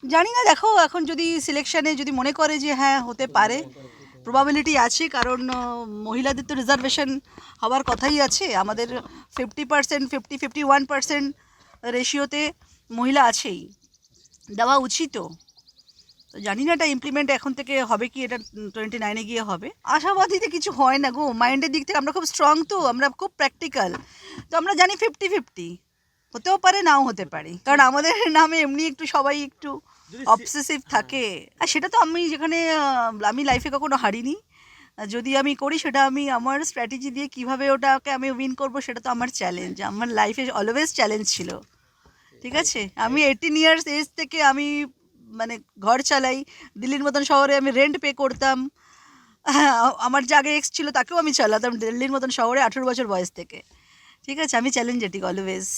জানি না, দেখো এখন যদি সিলেকশনে যদি মনে করে যে হ্যাঁ হতে পারে, প্রবাবিলিটি আছে, কারণ মহিলাদের তো রিজার্ভেশন হওয়ার কথাই আছে। আমাদের 50%, 51% রেশিওতে মহিলা আছেই, দেওয়া উচিতও। তো জানি না এটা ইমপ্লিমেন্ট এখন থেকে হবে কি, এটা 29-এ গিয়ে হবে। আশাবাদীতে কিছু হয় না গো, মাইন্ডের দিক থেকে আমরা খুব স্ট্রং, তো আমরা খুব প্র্যাকটিক্যাল। তো আমরা জানি 50-50 হতেও পারে, নাও হতে পারে, কারণ আমাদের নামে এমনি একটু সবাই একটু অবসেসিভ থাকে। আর সেটা তো আমি যেখানে আমি লাইফে কখনো হারিনি। যদি আমি করি সেটা আমি আমার স্ট্র্যাটেজি দিয়ে কিভাবে ওটাকে আমি উইন করব, সেটা তো আমার চ্যালেঞ্জ, আমার লাইফে অলওয়েজ চ্যালেঞ্জ ছিল। ঠিক আছে, আমি 18 ইয়ার্স এজ থেকে আমি মানে ঘর চালাই, দিল্লির মতন শহরে আমি রেন্ট পে করতাম। হ্যাঁ, আমার যে আগে এক্স ছিল তাকেও আমি চালাতাম দিল্লির মতন শহরে 18 বছর বয়স থেকে। ঠিক আছে, আমি চ্যালেঞ্জেটিক অলওয়েজ।